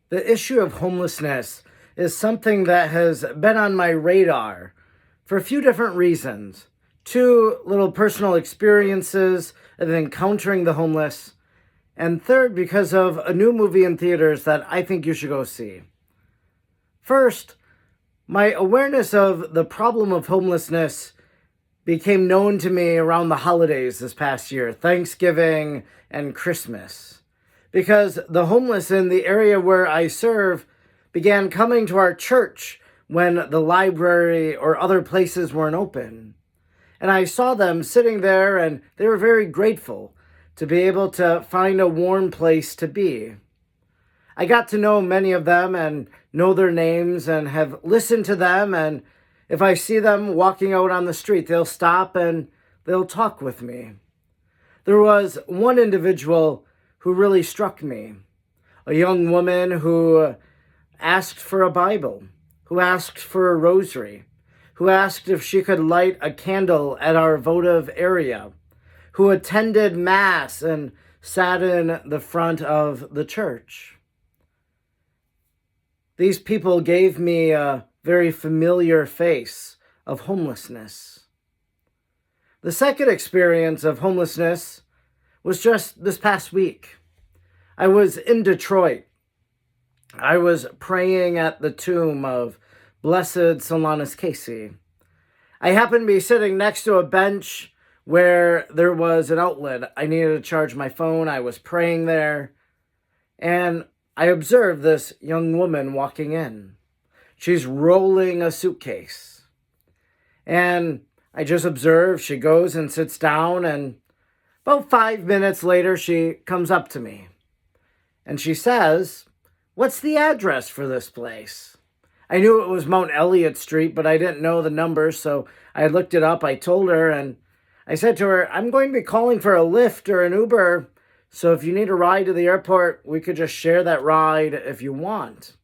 The issue of homelessness is something that has been on my radar for a few different reasons. Two little personal experiences of encountering the homeless, and third, because of a new movie in theaters that I think you should go see. First, my awareness of the problem of homelessness became known to me around the holidays this past year, Thanksgiving and Christmas, because the homeless in the area where I serve began coming to our church when the library or other places weren't open. And I saw them sitting there, and they were very grateful to be able to find a warm place to be. I got to know many of them and know their names and have listened to them, and if I see them walking out on the street, they'll stop and they'll talk with me. There was one individual who really struck me, a young woman who asked for a Bible, who asked for a rosary, who asked if she could light a candle at our votive area, who attended Mass and sat in the front of the church. These people gave me a very familiar face of homelessness. The second experience of homelessness was just this past week. I was in Detroit. I was praying at the tomb of Blessed Solanus Casey. I happened to be sitting next to a bench where there was an outlet. I needed to charge my phone. I was praying there, and I observed this young woman walking in. She's rolling a suitcase. And I just observed. She goes and sits down, and about 5 minutes later, she comes up to me. And she says, "What's the address for this place?" I knew it was Mount Elliott Street, but I didn't know the number, so I looked it up. I told her, and I said to her, "I'm going to be calling for a Lyft or an Uber, so if you need a ride to the airport, we could just share that ride if you want."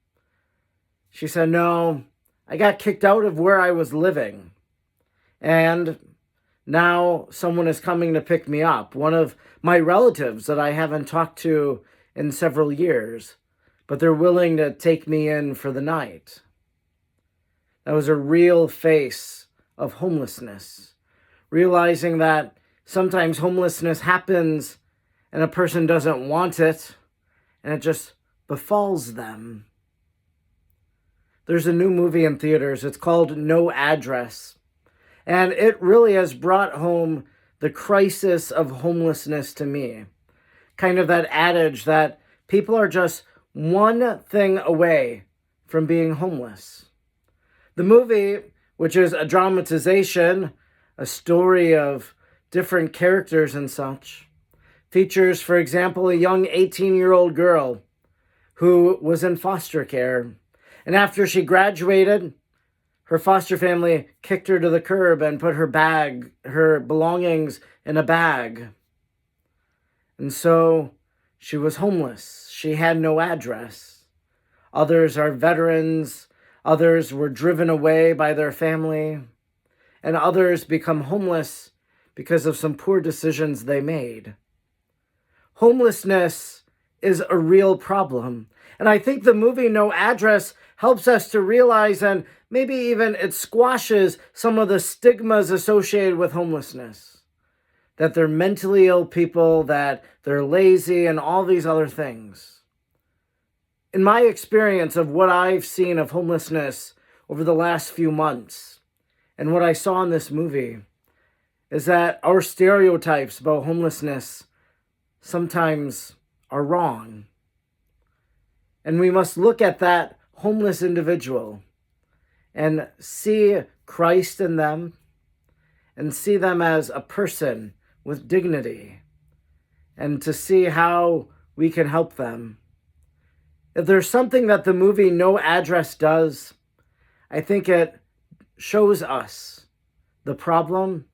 She said, "No, I got kicked out of where I was living, and now someone is coming to pick me up, one of my relatives that I haven't talked to in several years, but they're willing to take me in for the night." That was a real face of homelessness, realizing that sometimes homelessness happens and a person doesn't want it, and it just befalls them. There's a new movie in theaters. It's called No Address, and it really has brought home the crisis of homelessness to me. Kind of that adage that people are just one thing away from being homeless. The movie, which is a dramatization, a story of different characters and such, features, for example, a young 18-year-old girl who was in foster care. And after she graduated, her foster family kicked her to the curb and put her belongings in a bag. And so she was homeless. She had no address. Others are veterans. Others were driven away by their family. And others become homeless because of some poor decisions they made. Homelessness is a real problem. And I think the movie No Address helps us to realize, and maybe even it squashes some of the stigmas associated with homelessness. That they're mentally ill people, that they're lazy, and all these other things. In my experience of what I've seen of homelessness over the last few months, and what I saw in this movie, is that our stereotypes about homelessness sometimes are wrong. And we must look at that homeless individual and see Christ in them and see them as a person with dignity and to see how we can help them. If there's something that the movie No Address does, I think it shows us the problem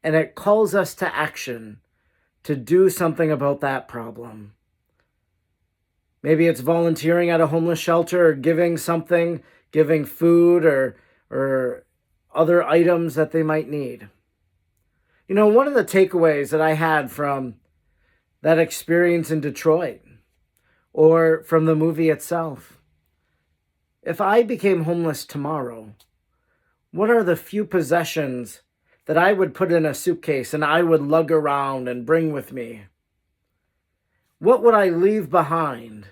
and it calls us to action to do something about that problem. Maybe it's volunteering at a homeless shelter or giving something, giving food or other items that they might need. You know, one of the takeaways that I had from that experience in Detroit or from the movie itself. If I became homeless tomorrow, what are the few possessions that I would put in a suitcase and I would lug around and bring with me? What would I leave behind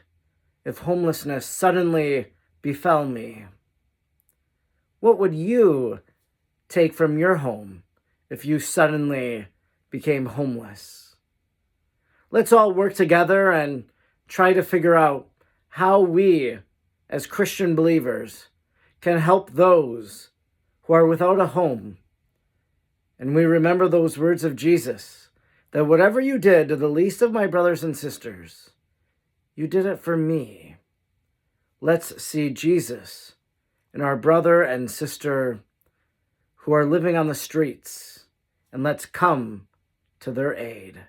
if homelessness suddenly befell me? What would you take from your home if you suddenly became homeless? Let's all work together and try to figure out how we, as Christian believers, can help those who are without a home. And we remember those words of Jesus, that whatever you did to the least of my brothers and sisters, you did it for me. Let's see Jesus in our brother and sister who are living on the streets, and let's come to their aid.